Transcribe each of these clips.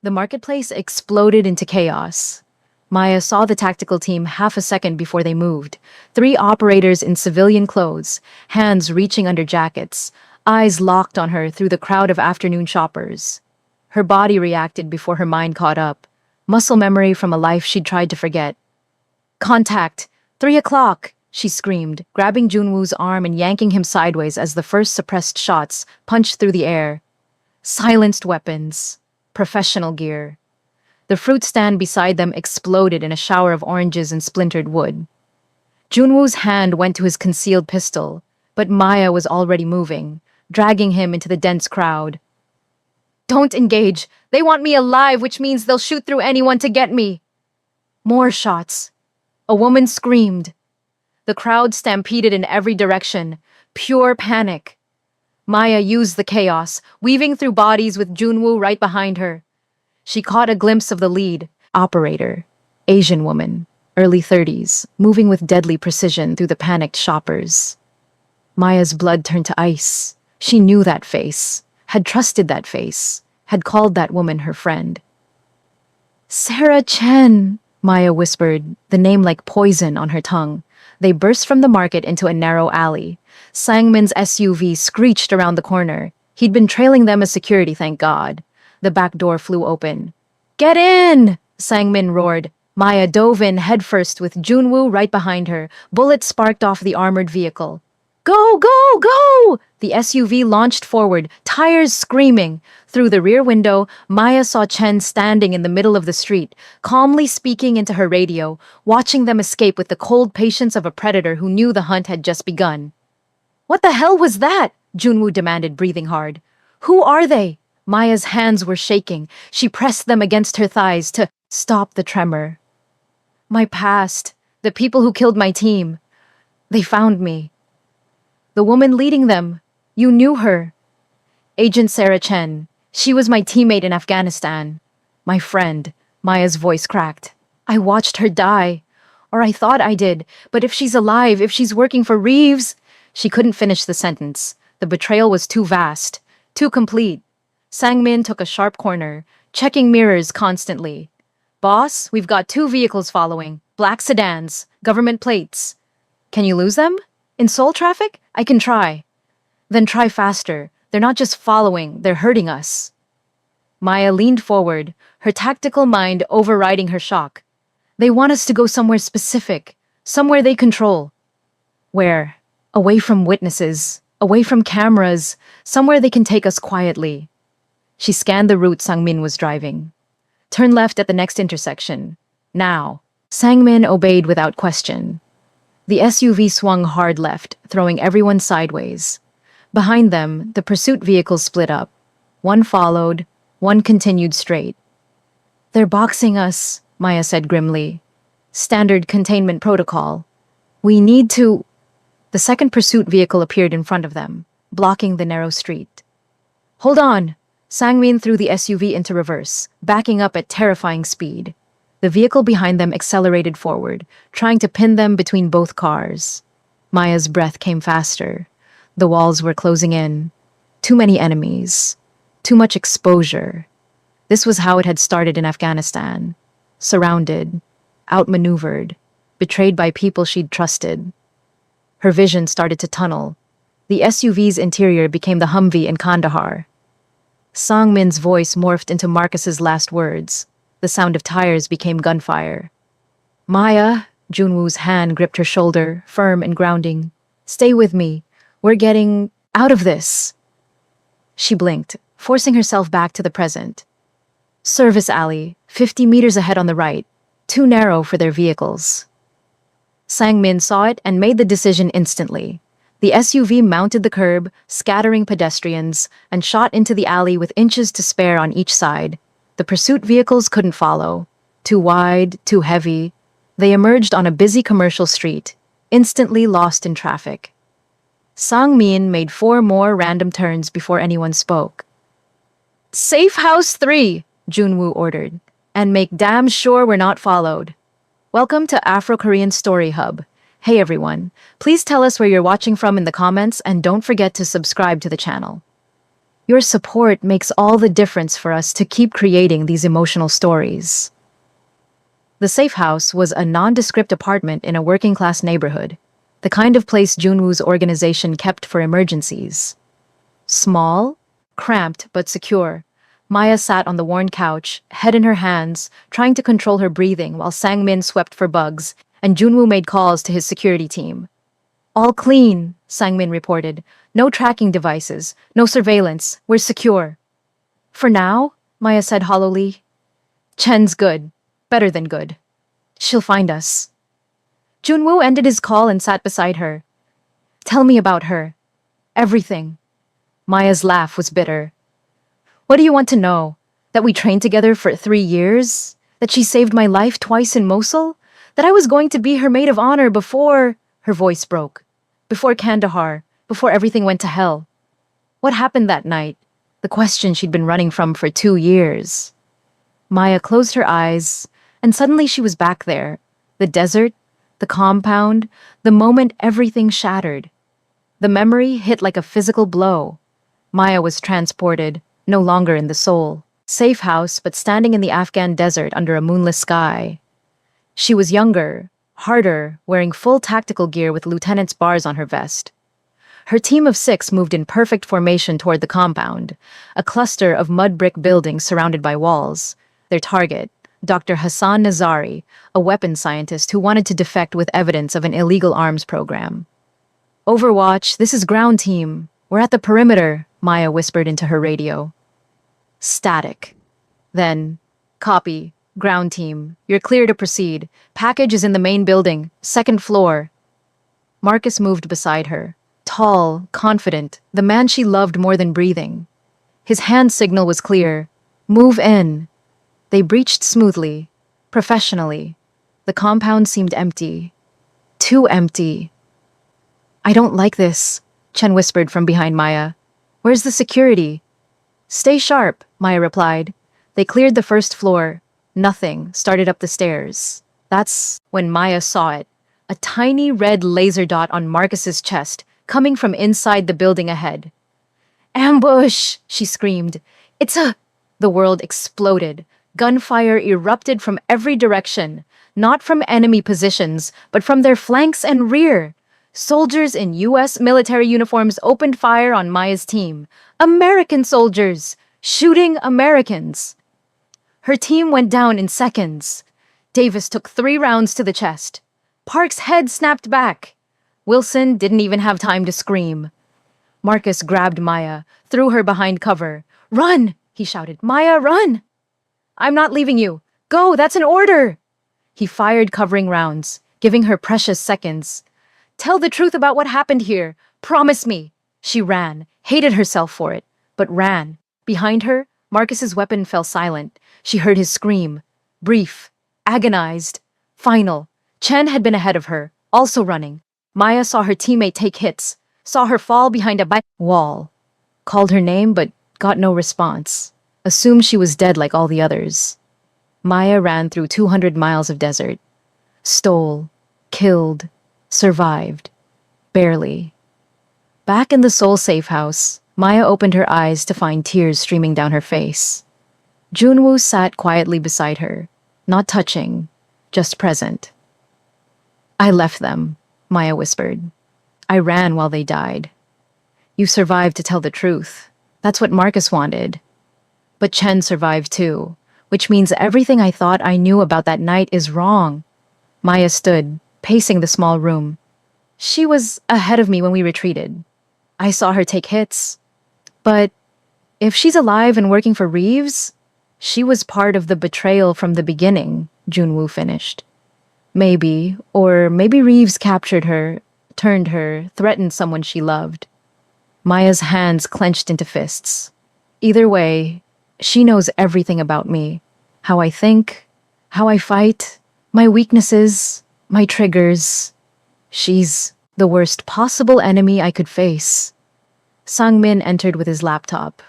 The marketplace exploded into chaos. Maya saw the tactical team half a second before they moved. Three operators in civilian clothes, hands reaching under jackets, eyes locked on her through the crowd of afternoon shoppers. Her body reacted before her mind caught up. Muscle memory from a life she'd tried to forget. Contact! 3 o'clock! She screamed, grabbing Junwoo's arm and yanking him sideways as the first suppressed shots punched through the air. Silenced weapons. Professional gear. The fruit stand beside them exploded in a shower of oranges and splintered wood. Junwoo's hand went to his concealed pistol, but Maya was already moving, dragging him into the dense crowd. Don't engage! They want me alive, which means they'll shoot through anyone to get me! More shots. A woman screamed. The crowd stampeded in every direction. Pure panic. Maya used the chaos, weaving through bodies with Junwoo right behind her. She caught a glimpse of the lead, operator, Asian woman, early 30s, moving with deadly precision through the panicked shoppers. Maya's blood turned to ice. She knew that face, had trusted that face, had called that woman her friend. Sarah Chen, Maya whispered, the name like poison on her tongue. They burst from the market into a narrow alley. Sangmin's SUV screeched around the corner. He'd been trailing them as security, thank God. The back door flew open. Get in! Sangmin roared. Maya dove in headfirst with Junwoo right behind her. Bullets sparked off the armored vehicle. Go, go, go! The SUV launched forward, tires screaming. Through the rear window, Maya saw Chen standing in the middle of the street, calmly speaking into her radio, watching them escape with the cold patience of a predator who knew the hunt had just begun. What the hell was that? Junwoo demanded, breathing hard. Who are they? Maya's hands were shaking. She pressed them against her thighs to stop the tremor. My past. The people who killed my team. They found me. The woman leading them. You knew her. Agent Sarah Chen. She was my teammate in Afghanistan. My friend. Maya's voice cracked. I watched her die. Or I thought I did. But if she's alive, if she's working for Reeves... She couldn't finish the sentence. The betrayal was too vast. Too complete. Sangmin took a sharp corner, checking mirrors constantly. Boss, we've got 2 vehicles following. Black sedans. Government plates. Can you lose them? In Seoul traffic? I can try. Then try faster. They're not just following, they're hurting us. Maya leaned forward, her tactical mind overriding her shock. They want us to go somewhere specific, somewhere they control. Where? Away from witnesses, away from cameras, somewhere they can take us quietly. She scanned the route Sangmin was driving. Turn left at the next intersection. Now. Sangmin obeyed without question. The SUV swung hard left, throwing everyone sideways. Behind them, the pursuit vehicles split up. One followed, one continued straight. They're boxing us, Maya said grimly. Standard containment protocol. We need to... The second pursuit vehicle appeared in front of them, blocking the narrow street. Hold on! Sangmin threw the SUV into reverse, backing up at terrifying speed. The vehicle behind them accelerated forward, trying to pin them between both cars. Maya's breath came faster. The walls were closing in. Too many enemies. Too much exposure. This was how it had started in Afghanistan. Surrounded. Outmaneuvered. Betrayed by people she'd trusted. Her vision started to tunnel. The SUV's interior became the Humvee in Kandahar. Sangmin's voice morphed into Marcus's last words. The sound of tires became gunfire. Maya, Junwoo's hand gripped her shoulder, firm and grounding. Stay with me. We're getting out of this. She blinked, forcing herself back to the present. Service alley, 50 meters ahead on the right. Too narrow for their vehicles. Sangmin saw it and made the decision instantly. The SUV mounted the curb, scattering pedestrians, and shot into the alley with inches to spare on each side. The pursuit vehicles couldn't follow. Too wide, too heavy. They emerged on a busy commercial street, instantly lost in traffic. Sangmin made 4 more random turns before anyone spoke. Safe House 3, Junwoo ordered, and make damn sure we're not followed. Welcome to Afro-Korean Story Hub. Hey everyone, please tell us where you're watching from in the comments and don't forget to subscribe to the channel. Your support makes all the difference for us to keep creating these emotional stories. The safe house was a nondescript apartment in a working-class neighborhood, the kind of place Junwoo's organization kept for emergencies. Small, cramped, but secure, Maya sat on the worn couch, head in her hands, trying to control her breathing while Sang-min swept for bugs, and Junwoo made calls to his security team. All clean, Sang-min reported. No tracking devices, no surveillance, we're secure. For now, Maya said hollowly. Chen's good. Better than good. She'll find us. Junwoo ended his call and sat beside her. Tell me about her. Everything. Maya's laugh was bitter. What do you want to know? That we trained together for 3 years? That she saved my life twice in Mosul? That I was going to be her maid of honor before... Her voice broke. Before Kandahar. Before everything went to hell. What happened that night? The question she'd been running from for 2 years. Maya closed her eyes, and suddenly she was back there. The desert, the compound, the moment everything shattered. The memory hit like a physical blow. Maya was transported, no longer in the soul. Safe house, but standing in the Afghan desert under a moonless sky. She was younger, harder, wearing full tactical gear with lieutenant's bars on her vest. Her team of 6 moved in perfect formation toward the compound, a cluster of mud brick buildings surrounded by walls. Their target, Dr. Hassan Nazari, a weapons scientist who wanted to defect with evidence of an illegal arms program. Overwatch, this is ground team. We're at the perimeter, Maya whispered into her radio. Static. Then, copy, ground team. You're clear to proceed. Package is in the main building, 2nd floor. Marcus moved beside her. Tall, confident, the man she loved more than breathing. His hand signal was clear. Move in. They breached smoothly, professionally. The compound seemed empty. Too empty. I don't like this, Chen whispered from behind Maya. Where's the security? Stay sharp, Maya replied. They cleared the 1st floor. Nothing, started up the stairs. That's when Maya saw it. A tiny red laser dot on Marcus's chest, coming from inside the building ahead. Ambush! She screamed. It's a... The world exploded. Gunfire erupted from every direction, not from enemy positions, but from their flanks and rear. Soldiers in U.S. military uniforms opened fire on Maya's team. American soldiers! Shooting Americans! Her team went down in seconds. Davis took 3 rounds to the chest. Park's head snapped back. Wilson didn't even have time to scream. Marcus grabbed Maya, threw her behind cover. Run! He shouted. Maya, run! I'm not leaving you. Go, that's an order! He fired covering rounds, giving her precious seconds. Tell the truth about what happened here. Promise me. She ran, hated herself for it, but ran. Behind her, Marcus's weapon fell silent. She heard his scream. Brief, agonized, final. Chen had been ahead of her, also running. Maya saw her teammate take hits, saw her fall behind a wall. Called her name, but got no response. Assumed she was dead like all the others. Maya ran through 200 miles of desert. Stole, killed, survived. Barely. Back in the Seoul safe house, Maya opened her eyes to find tears streaming down her face. Junwoo sat quietly beside her, not touching, just present. I left them, Maya whispered. I ran while they died. You survived to tell the truth. That's what Marcus wanted. But Chen survived too, which means everything I thought I knew about that night is wrong. Maya stood, pacing the small room. She was ahead of me when we retreated. I saw her take hits. But if she's alive and working for Reeves, she was part of the betrayal from the beginning, Junwoo finished. Maybe, or maybe Reeves captured her, turned her, threatened someone she loved. Maya's hands clenched into fists. Either way, she knows everything about me. How I think, how I fight, my weaknesses, my triggers. She's the worst possible enemy I could face. Sang-min entered with his laptop.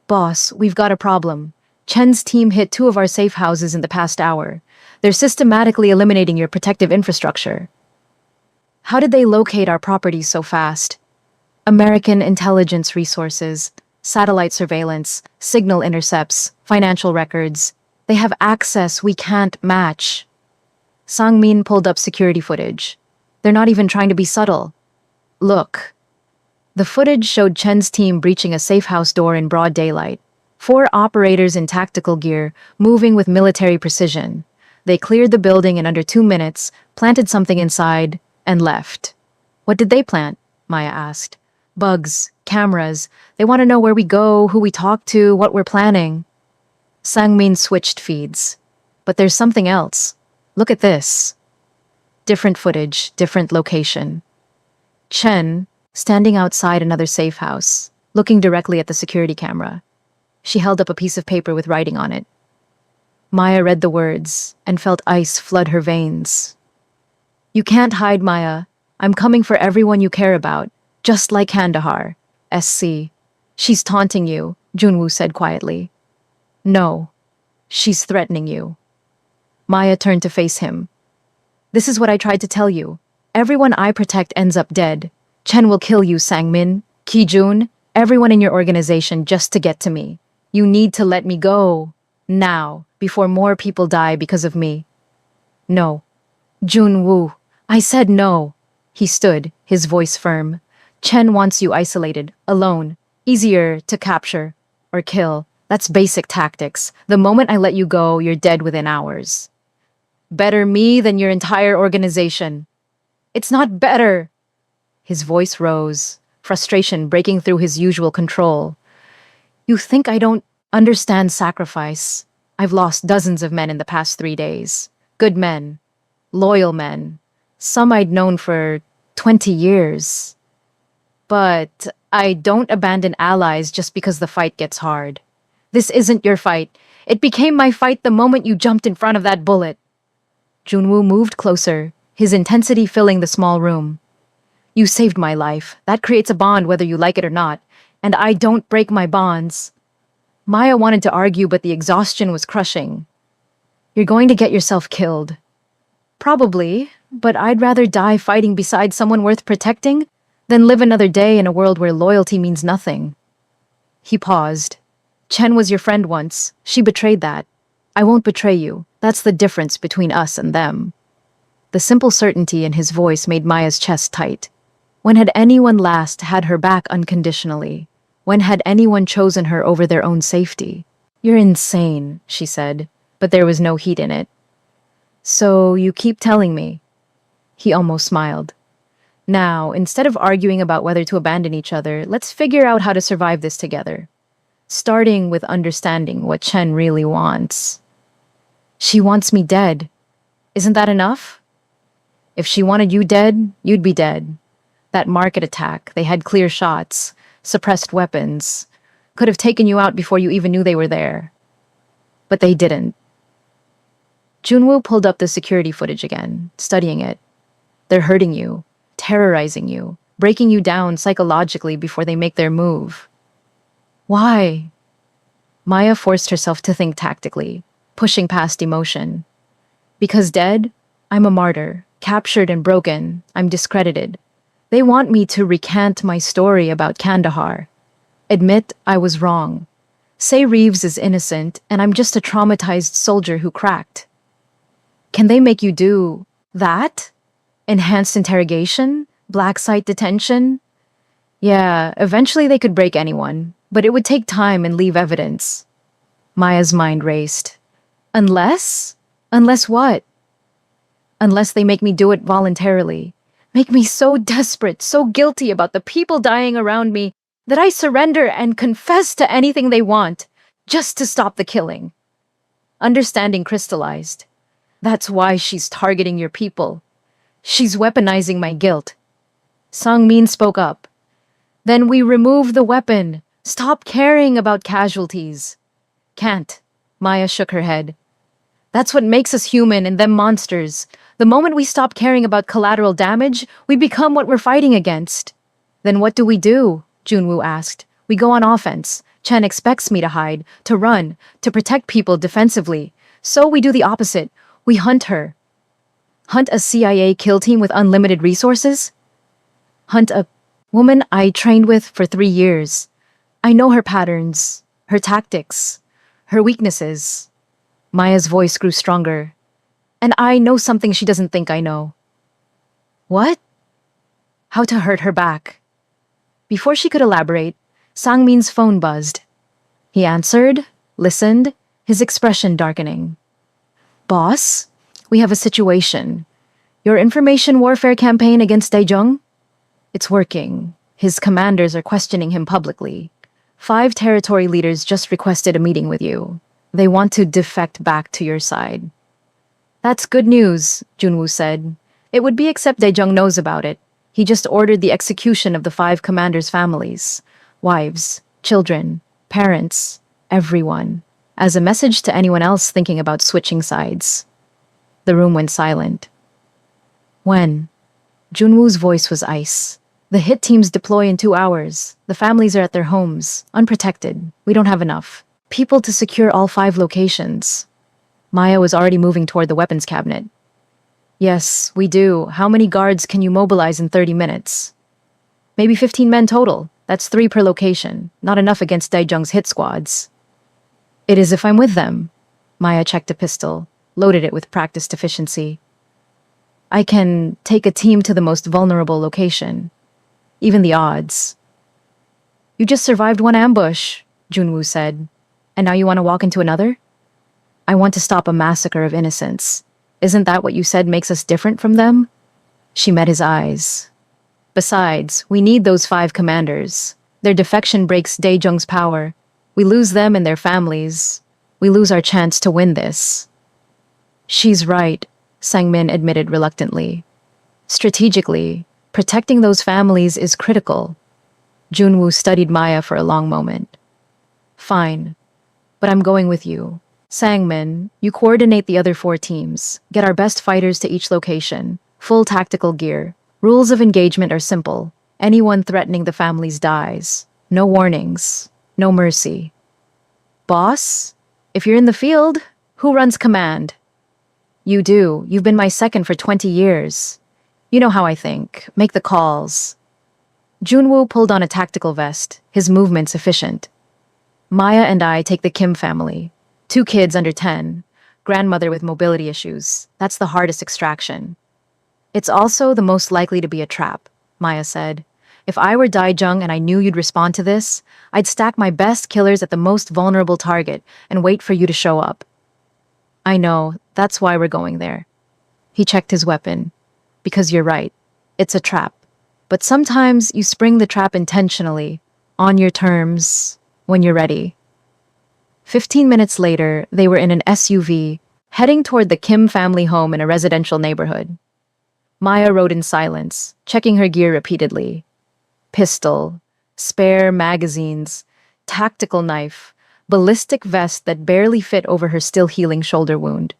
Boss, we've got a problem. Chen's team hit 2 of our safe houses in the past hour. They're systematically eliminating your protective infrastructure. How did they locate our properties so fast? American intelligence resources. Satellite surveillance, signal intercepts, financial records. They have access we can't match. Sang-min pulled up security footage. They're not even trying to be subtle. Look. The footage showed Chen's team breaching a safe house door in broad daylight. 4 operators in tactical gear, moving with military precision. They cleared the building in under 2 minutes, planted something inside, and left. What did they plant? Maya asked. Bugs, cameras. They want to know where we go, who we talk to, what we're planning. Sang-min switched feeds. But there's something else. Look at this. Different footage, different location. Chen, standing outside another safe house, looking directly at the security camera. She held up a piece of paper with writing on it. Maya read the words and felt ice flood her veins. You can't hide, Maya. I'm coming for everyone you care about, just like Kandahar. SC. She's taunting you, Junwoo said quietly. No. She's threatening you. Maya turned to face him. This is what I tried to tell you. Everyone I protect ends up dead. Chen will kill you, Sang-min, Ki-jun, everyone in your organization just to get to me. You need to let me go. Now, before more people die because of me. No. Junwoo. I said no. He stood, his voice firm. Chen wants you isolated, alone. Easier to capture or kill. That's basic tactics. The moment I let you go, you're dead within hours. Better me than your entire organization. It's not better. His voice rose, frustration breaking through his usual control. You think I don't understand sacrifice? I've lost dozens of men in the past 3 days. Good men. Loyal men. Some I'd known for 20 years. But I don't abandon allies just because the fight gets hard. This isn't your fight. It became my fight the moment you jumped in front of that bullet. Junwoo moved closer, his intensity filling the small room. You saved my life. That creates a bond whether you like it or not. And I don't break my bonds. Maya wanted to argue, but the exhaustion was crushing. You're going to get yourself killed. Probably, but I'd rather die fighting beside someone worth protecting than live another day in a world where loyalty means nothing. He paused. Chen was your friend once. She betrayed that. I won't betray you. That's the difference between us and them. The simple certainty in his voice made Maya's chest tight. When had anyone last had her back unconditionally? When had anyone chosen her over their own safety? You're insane, she said, but there was no heat in it. So you keep telling me. He almost smiled. Now, instead of arguing about whether to abandon each other, let's figure out how to survive this together. Starting with understanding what Chen really wants. She wants me dead. Isn't that enough? If she wanted you dead, you'd be dead. That market attack, they had clear shots, suppressed weapons, could have taken you out before you even knew they were there. But they didn't. Junwoo pulled up the security footage again, studying it. They're hurting you, terrorizing you, breaking you down psychologically before they make their move. Why? Maya forced herself to think tactically, pushing past emotion. Because dead, I'm a martyr, captured and broken, I'm discredited. They want me to recant my story about Kandahar. Admit I was wrong. Say Reeves is innocent and I'm just a traumatized soldier who cracked. Can they make you do that? Enhanced interrogation? Black site detention? Yeah, eventually they could break anyone, but it would take time and leave evidence. Maya's mind raced. Unless? Unless what? Unless they make me do it voluntarily. Make me so desperate, so guilty about the people dying around me that I surrender and confess to anything they want, just to stop the killing. Understanding crystallized. That's why she's targeting your people. She's weaponizing my guilt. Sang-min spoke up. Then we remove the weapon. Stop caring about casualties. Can't. Maya shook her head. That's what makes us human and them monsters. The moment we stop caring about collateral damage, we become what we're fighting against. Then what do? Junwoo asked. We go on offense. Chen expects me to hide, to run, to protect people defensively. So we do the opposite. We hunt her. Hunt a CIA kill team with unlimited resources? Hunt a woman I trained with for 3 years. I know her patterns, her tactics, her weaknesses. Maya's voice grew stronger. And I know something she doesn't think I know. What? How to hurt her back. Before she could elaborate, Sangmin's phone buzzed. He answered, listened, his expression darkening. Boss, we have a situation. Your information warfare campaign against Daejong? It's working. His commanders are questioning him publicly. 5 territory leaders just requested a meeting with you. They want to defect back to your side. That's good news, Junwoo said. It would be except Daejong knows about it. He just ordered the execution of the 5 commanders' families, wives, children, parents, everyone, as a message to anyone else thinking about switching sides. The room went silent. When? Junwoo's voice was ice. The hit teams deploy in 2 hours. The families are at their homes, unprotected. We don't have enough people to secure all 5 locations. Maya was already moving toward the weapons cabinet. Yes, we do. How many guards can you mobilize in 30 minutes? Maybe 15 men total. That's 3 per location. Not enough against Daejong's hit squads. It is if I'm with them. Maya checked a pistol, loaded it with practiced efficiency. I can take a team to the most vulnerable location. Even the odds. You just survived 1 ambush, Junwoo said. And now you want to walk into another? I want to stop a massacre of innocents. Isn't that what you said makes us different from them? She met his eyes. Besides, we need those 5 commanders. Their defection breaks Daejong's power. We lose them and their families. We lose our chance to win this. She's right, Sangmin admitted reluctantly. Strategically, protecting those families is critical. Junwoo studied Maya for a long moment. Fine, but I'm going with you. Sangmin, you coordinate the other 4 teams. Get our best fighters to each location. Full tactical gear. Rules of engagement are simple. Anyone threatening the families dies. No warnings. No mercy. Boss, if you're in the field, who runs command? You do. You've been my second for 20 years. You know how I think. Make the calls. Junwoo pulled on a tactical vest, his movements efficient. Maya and I take the Kim family. 2 kids under 10, grandmother with mobility issues. That's the hardest extraction. It's also the most likely to be a trap, Maya said. If I were Daejong and I knew you'd respond to this, I'd stack my best killers at the most vulnerable target and wait for you to show up. I know, that's why we're going there. He checked his weapon. Because you're right, it's a trap. But sometimes you spring the trap intentionally, on your terms, when you're ready. 15 minutes later, they were in an SUV, heading toward the Kim family home in a residential neighborhood. Maya rode in silence, checking her gear repeatedly. Pistol, spare magazines, tactical knife, ballistic vest that barely fit over her still-healing shoulder wound.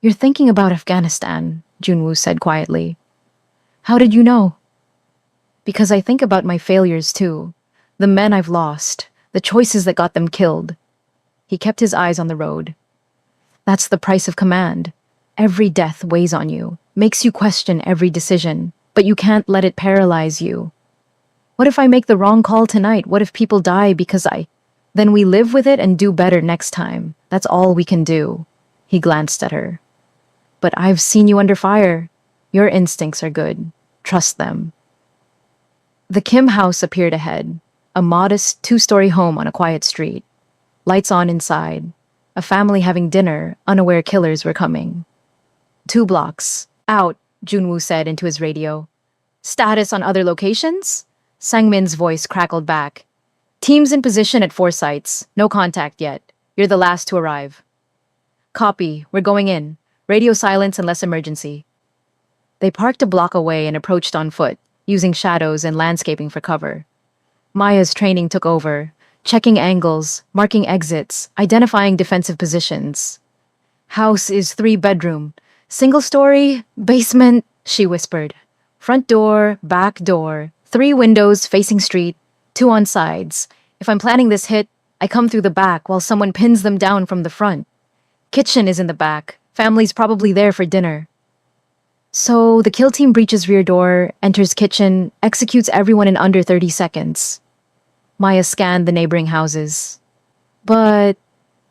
You're thinking about Afghanistan, Junwoo said quietly. How did you know? Because I think about my failures too. The men I've lost, the choices that got them killed. He kept his eyes on the road. That's the price of command. Every death weighs on you, makes you question every decision, but you can't let it paralyze you. What if I make the wrong call tonight? What if people die because Then we live with it and do better next time. That's all we can do. He glanced at her. But I've seen you under fire. Your instincts are good. Trust them. The Kim house appeared ahead, a modest 2-story home on a quiet street. Lights on inside. A family having dinner, unaware killers were coming. 2 blocks. Out, Junwoo said into his radio. Status on other locations? Sangmin's voice crackled back. Teams in position at 4 sites. No contact yet. You're the last to arrive. Copy. We're going in. Radio silence unless emergency. They parked a block away and approached on foot, using shadows and landscaping for cover. Maya's training took over, checking angles, marking exits, identifying defensive positions. House is 3-bedroom. Single story, basement, she whispered. Front door, back door, 3 windows facing street, 2 on sides. If I'm planning this hit, I come through the back while someone pins them down from the front. Kitchen is in the back. Family's probably there for dinner. So the kill team breaches rear door, enters kitchen, executes everyone in under 30 seconds. Maya scanned the neighboring houses. But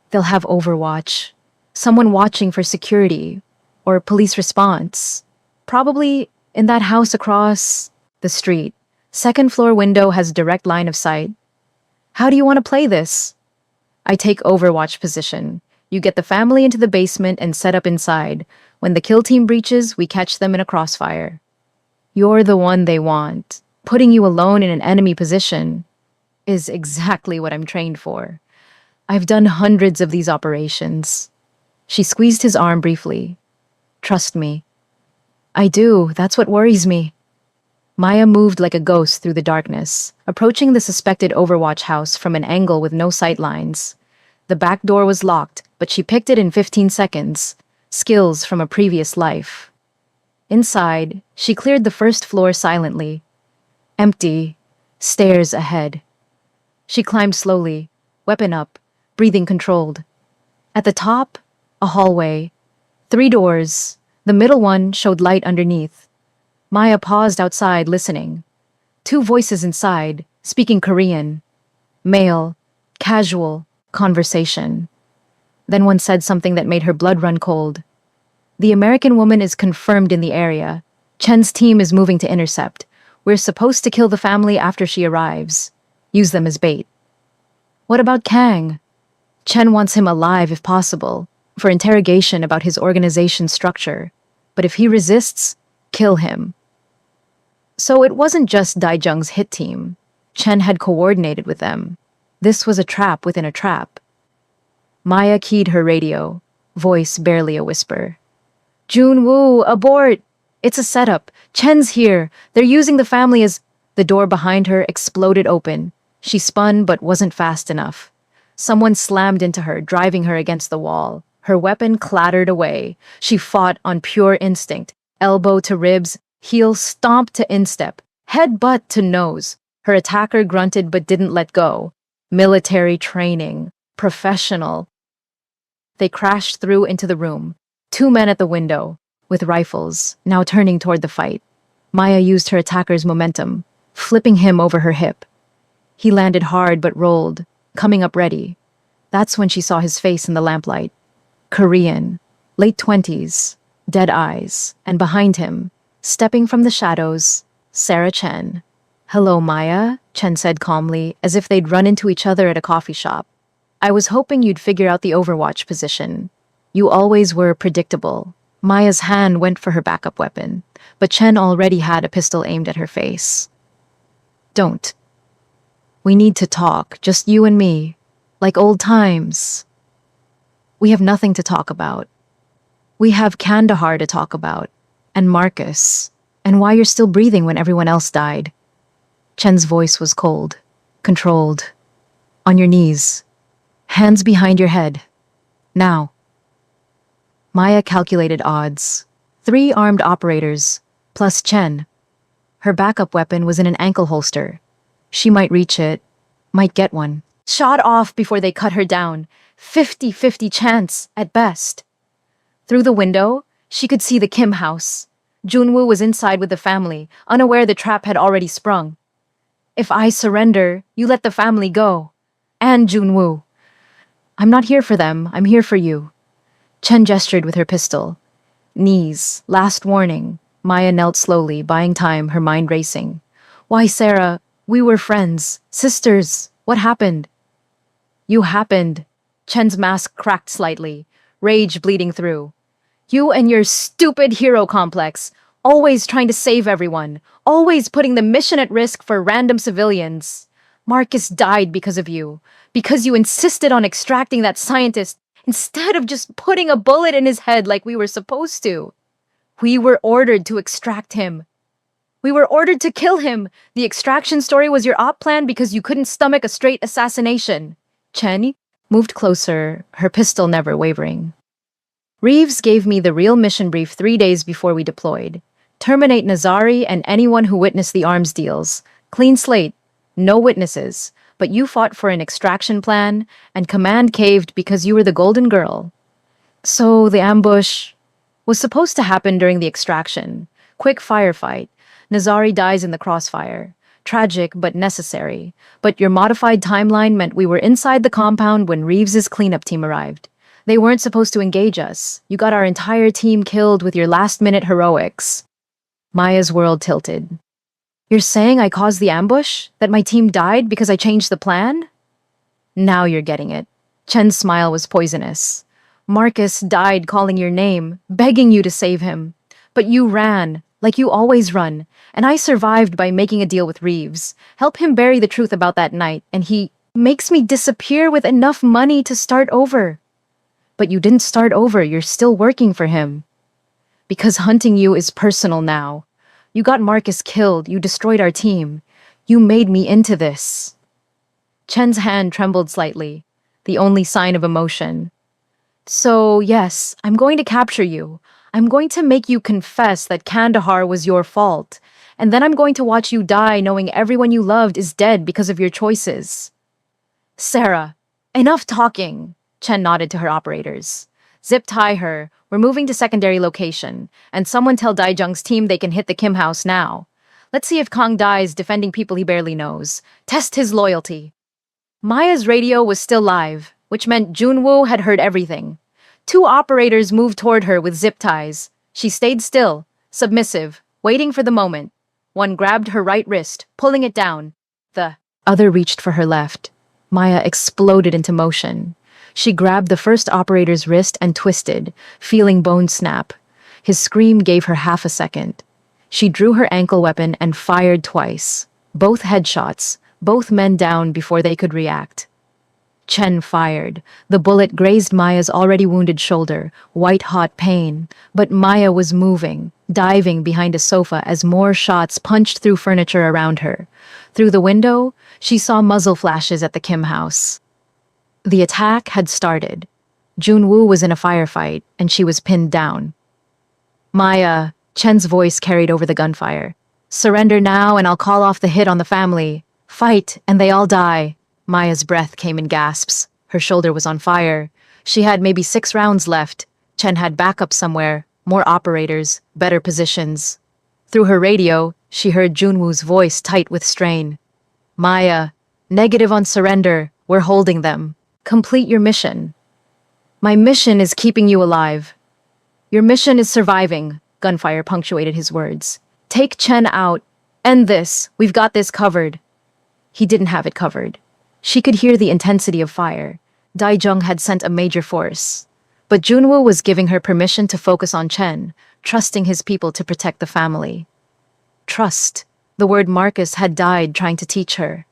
they'll have overwatch. Someone watching for security or police response. Probably in that house across the street. Second floor window has direct line of sight. How do you want to play this? I take overwatch position. You get the family into the basement and set up inside. When the kill team breaches, we catch them in a crossfire. You're the one they want. Putting you alone in an enemy position is exactly what I'm trained for. I've done hundreds of these operations. She squeezed his arm briefly. Trust me. I do. That's what worries me. Maya moved like a ghost through the darkness, approaching the suspected Overwatch house from an angle with no sight lines. The back door was locked, but she picked it in 15 seconds. Skills from a previous life. Inside, she cleared the first floor silently. Empty. Stairs ahead. She climbed slowly, weapon up, breathing controlled. At the top, a hallway. 3 doors. The middle one showed light underneath. Maya paused outside, listening. 2 voices inside, speaking Korean. Male, casual, conversation. Then one said something that made her blood run cold. The American woman is confirmed in the area. Chen's team is moving to intercept. We're supposed to kill the family after she arrives. Use them as bait. What about Kang? Chen wants him alive if possible, for interrogation about his organization's structure. But if he resists, kill him. So it wasn't just Daijung's hit team. Chen had coordinated with them. This was a trap within a trap. Maya keyed her radio, voice barely a whisper. Junwoo, abort! It's a setup. Chen's here. They're using the family as... The door behind her exploded open. She spun but wasn't fast enough. Someone slammed into her, driving her against the wall. Her weapon clattered away. She fought on pure instinct. Elbow to ribs, heel stomped to instep, headbutt to nose. Her attacker grunted but didn't let go. Military training. Professional. They crashed through into the room. 2 men at the window, with rifles, now turning toward the fight. Maya used her attacker's momentum, flipping him over her hip. He landed hard but rolled, coming up ready. That's when she saw his face in the lamplight. Korean, late 20s, dead eyes, and behind him, stepping from the shadows, Sarah Chen. Hello, Maya, Chen said calmly, as if they'd run into each other at a coffee shop. I was hoping you'd figure out the Overwatch position. You always were predictable. Maya's hand went for her backup weapon, but Chen already had a pistol aimed at her face. Don't. We need to talk, just you and me, like old times. We have nothing to talk about. We have Kandahar to talk about, and Marcus, and why you're still breathing when everyone else died. Chen's voice was cold, controlled. On your knees. Hands behind your head. Now. Maya calculated odds. 3 armed operators, plus Chen. Her backup weapon was in an ankle holster. She might reach it, might get one. Shot off before they cut her down. 50-50 chance, at best. Through the window, she could see the Kim house. Junwoo was inside with the family, unaware the trap had already sprung. If I surrender, you let the family go. And Junwoo. I'm not here for them, I'm here for you. Chen gestured with her pistol. Knees, last warning. Maya knelt slowly, buying time, her mind racing. Why, Sarah, we were friends, sisters. What happened? You happened. Chen's mask cracked slightly, rage bleeding through. You and your stupid hero complex, always trying to save everyone, always putting the mission at risk for random civilians. Marcus died because of you, because you insisted on extracting that scientist instead of just putting a bullet in his head like we were supposed to. We were ordered to extract him. We were ordered to kill him. The extraction story was your op plan because you couldn't stomach a straight assassination. Chen moved closer, her pistol never wavering. Reeves gave me the real mission brief 3 days before we deployed. Terminate Nazari and anyone who witnessed the arms deals. Clean slate. No witnesses. But you fought for an extraction plan, and command caved because you were the golden girl. So the ambush was supposed to happen during the extraction. Quick firefight. Nazari dies in the crossfire. Tragic but necessary. But your modified timeline meant we were inside the compound when Reeves's cleanup team arrived. They weren't supposed to engage us. You got our entire team killed with your last-minute heroics. Maya's world tilted. You're saying I caused the ambush? That my team died because I changed the plan? Now you're getting it. Chen's smile was poisonous. Marcus died calling your name, begging you to save him. But you ran, like you always run, and I survived by making a deal with Reeves. Help him bury the truth about that night, and he makes me disappear with enough money to start over. But you didn't start over, you're still working for him. Because hunting you is personal now. You got Marcus killed, you destroyed our team. You made me into this. Chen's hand trembled slightly, the only sign of emotion. So, yes, I'm going to capture you. I'm going to make you confess that Kandahar was your fault. And then I'm going to watch you die knowing everyone you loved is dead because of your choices. Sarah, enough talking, Chen nodded to her operators. Zip tie her. We're moving to secondary location. And someone tell Daijung's team they can hit the Kim house now. Let's see if Kang dies defending people he barely knows. Test his loyalty. Maya's radio was still live, which meant Junwoo had heard everything. 2 operators moved toward her with zip ties. She stayed still, submissive, waiting for the moment. One grabbed her right wrist, pulling it down. The other reached for her left. Maya exploded into motion. She grabbed the first operator's wrist and twisted, feeling bones snap. His scream gave her half a second. She drew her ankle weapon and fired twice. Both headshots, both men down before they could react. Chen fired. The bullet grazed Maya's already wounded shoulder, white-hot pain. But Maya was moving, diving behind a sofa as more shots punched through furniture around her. Through the window, she saw muzzle flashes at the Kim house. The attack had started. Junwoo was in a firefight, and she was pinned down. Maya, Chen's voice carried over the gunfire. Surrender now and I'll call off the hit on the family. Fight, and they all die. Maya's breath came in gasps. Her shoulder was on fire. She had maybe 6 rounds left. Chen had backup somewhere, more operators, better positions. Through her radio, she heard Junwoo's voice tight with strain. Maya, negative on surrender. We're holding them. Complete your mission. My mission is keeping you alive. Your mission is surviving, gunfire punctuated his words. Take Chen out. End this. We've got this covered. He didn't have it covered. She could hear the intensity of fire. Daijung had sent a major force. But Junwoo was giving her permission to focus on Chen, trusting his people to protect the family. Trust. The word Marcus had died trying to teach her.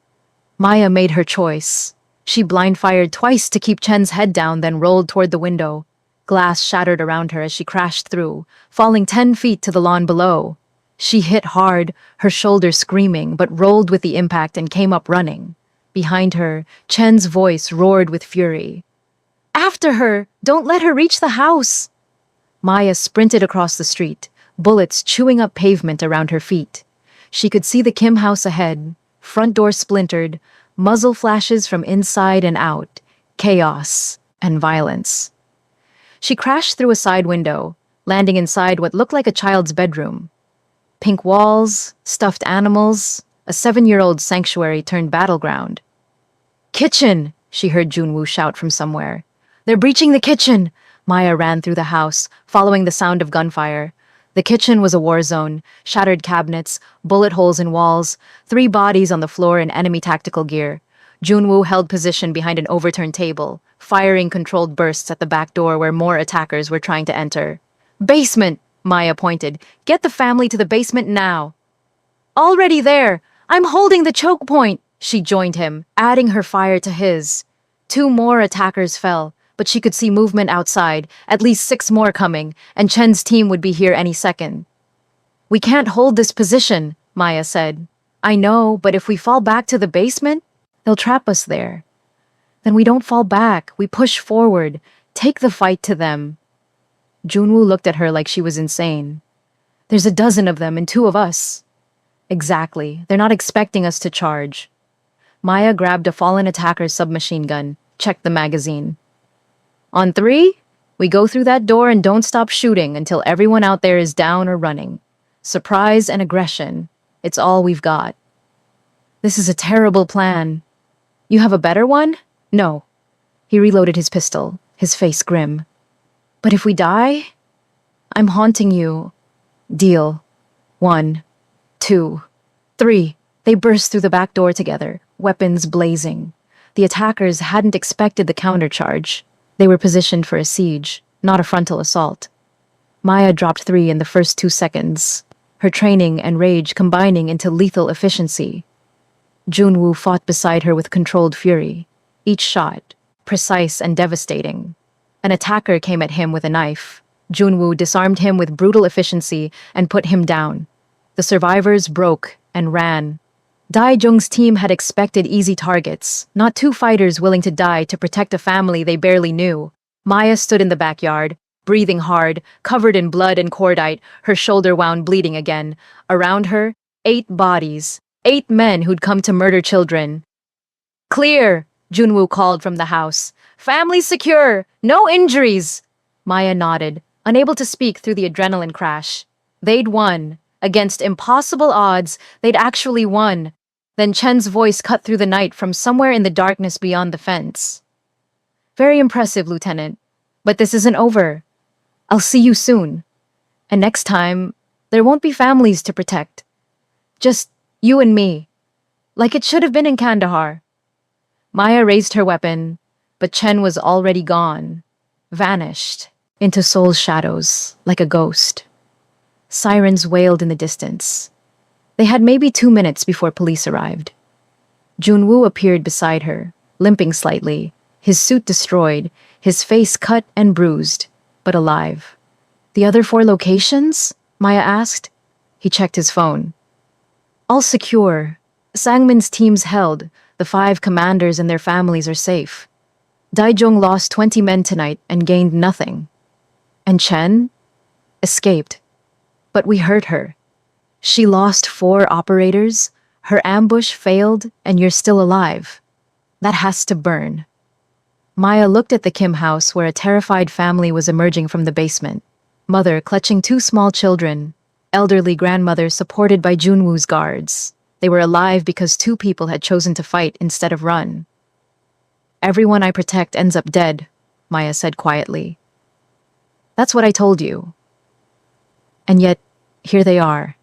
Maya made her choice. She blind-fired twice to keep Chen's head down, then rolled toward the window. Glass shattered around her as she crashed through, falling 10 feet to the lawn below. She hit hard, her shoulder screaming, but rolled with the impact and came up running. Behind her, Chen's voice roared with fury. After her! Don't let her reach the house! Maya sprinted across the street, bullets chewing up pavement around her feet. She could see the Kim house ahead, front door splintered, muzzle flashes from inside and out, chaos and violence. She crashed through a side window, landing inside what looked like a child's bedroom. Pink walls, stuffed animals, a 7-year-old sanctuary turned battleground. Kitchen! She heard Junwoo shout from somewhere. They're breaching the kitchen! Maya ran through the house, following the sound of gunfire. The kitchen was a war zone, shattered cabinets, bullet holes in walls, 3 bodies on the floor in enemy tactical gear. Junwoo held position behind an overturned table, firing controlled bursts at the back door where more attackers were trying to enter. Basement! Maya pointed. Get the family to the basement now. Already there! I'm holding the choke point! She joined him, adding her fire to his. 2 more attackers fell, but she could see movement outside, at least 6 more coming, and Chen's team would be here any second. We can't hold this position, Maya said. I know, but if we fall back to the basement, they'll trap us there. Then we don't fall back, we push forward, take the fight to them. Junwoo looked at her like she was insane. There's a dozen of them and 2 of us. Exactly, they're not expecting us to charge. Maya grabbed a fallen attacker's submachine gun, checked the magazine. On 3, we go through that door and don't stop shooting until everyone out there is down or running. Surprise and aggression, it's all we've got. This is a terrible plan. You have a better one? No. He reloaded his pistol, his face grim. But if we die? I'm haunting you. Deal. 1, 2, 3. They burst through the back door together, weapons blazing. The attackers hadn't expected the countercharge. They were positioned for a siege, not a frontal assault. Maya dropped 3 in the first 2 seconds, her training and rage combining into lethal efficiency. Junwoo fought beside her with controlled fury, each shot precise and devastating. An attacker came at him with a knife. Junwoo disarmed him with brutal efficiency and put him down. The survivors broke and ran. Dae-jung's team had expected easy targets, not 2 fighters willing to die to protect a family they barely knew. Maya stood in the backyard, breathing hard, covered in blood and cordite, her shoulder wound bleeding again. Around her, 8 bodies, 8 men who'd come to murder children. "Clear!" Junwoo called from the house. "Family secure! No injuries!" Maya nodded, unable to speak through the adrenaline crash. They'd won. Against impossible odds, they'd actually won. Then Chen's voice cut through the night from somewhere in the darkness beyond the fence. "Very impressive, Lieutenant. But this isn't over. I'll see you soon. And next time, there won't be families to protect. Just you and me. Like it should have been in Kandahar." Maya raised her weapon, but Chen was already gone, vanished into Seoul's shadows like a ghost. Sirens wailed in the distance. They had maybe 2 minutes before police arrived. Junwoo appeared beside her, limping slightly, his suit destroyed, his face cut and bruised, but alive. "The other 4 locations?" Maya asked. He checked his phone. "All secure. Sangmin's team's held. The 5 commanders and their families are safe. Dae-jung lost 20 men tonight and gained nothing. And Chen? Escaped. But we hurt her. She lost 4 operators, her ambush failed, and you're still alive. That has to burn." Maya looked at the Kim house where a terrified family was emerging from the basement. Mother clutching 2 small children, elderly grandmother supported by Junwoo's guards. They were alive because 2 people had chosen to fight instead of run. "Everyone I protect ends up dead," Maya said quietly. "That's what I told you. And yet, here they are,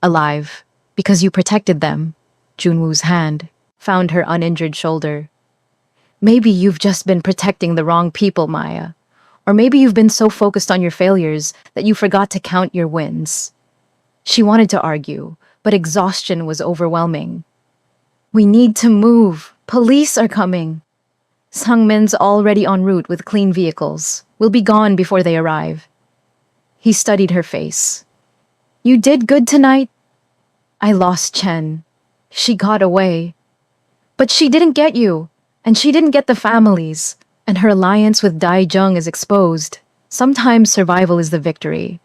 alive, because you protected them." Junwoo's hand found her uninjured shoulder. "Maybe you've just been protecting the wrong people, Maya. Or maybe you've been so focused on your failures that you forgot to count your wins." She wanted to argue, but exhaustion was overwhelming. "We need to move. Police are coming. Sangmin's already en route with clean vehicles. We'll be gone before they arrive." He studied her face. "You did good tonight." "I lost Chen. She got away. But she didn't get you, and she didn't get the families, and her alliance with Dae-jung is exposed. Sometimes survival is the victory."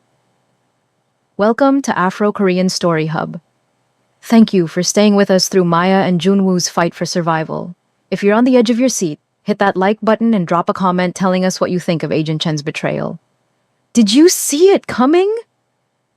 Welcome to Afro-Korean Story Hub. Thank you for staying with us through Maya and Junwoo's fight for survival. If you're on the edge of your seat, hit that like button and drop a comment telling us what you think of Agent Chen's betrayal. Did you see it coming?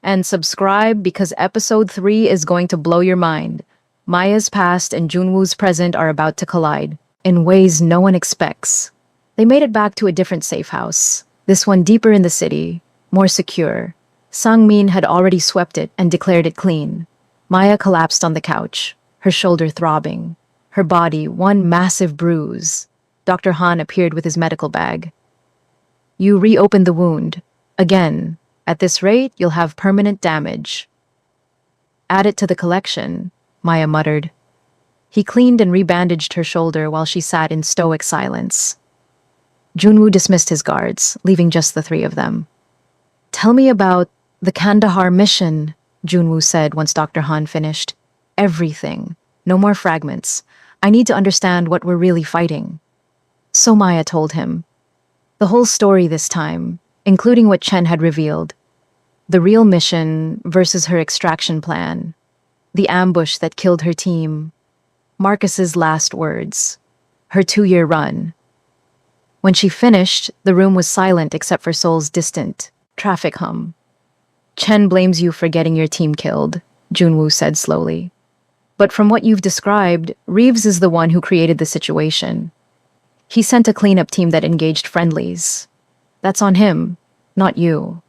And subscribe because episode 3 is going to blow your mind. Maya's past and Junwoo's present are about to collide in ways no one expects. They made it back to a different safe house, this one deeper in the city, more secure. Sangmin had already swept it and declared it clean. Maya collapsed on the couch, her shoulder throbbing, her body one massive bruise. Dr. Han appeared with his medical bag. "You reopened the wound. Again. At this rate, you'll have permanent damage." "Add it to the collection," Maya muttered. He cleaned and rebandaged her shoulder while she sat in stoic silence. Junwoo dismissed his guards, leaving just the 3 of them. "Tell me about the Kandahar mission," Junwoo said once Dr. Han finished. "Everything. No more fragments. I need to understand what we're really fighting." So Maya told him. The whole story this time, including what Chen had revealed. The real mission versus her extraction plan. The ambush that killed her team. Marcus's last words. Her 2-year run. When she finished, the room was silent except for Seoul's distant traffic hum. "Chen blames you for getting your team killed," Junwoo said slowly. But from what you've described, Reeves is the one who created the situation. He sent a cleanup team that engaged friendlies. That's on him, not you.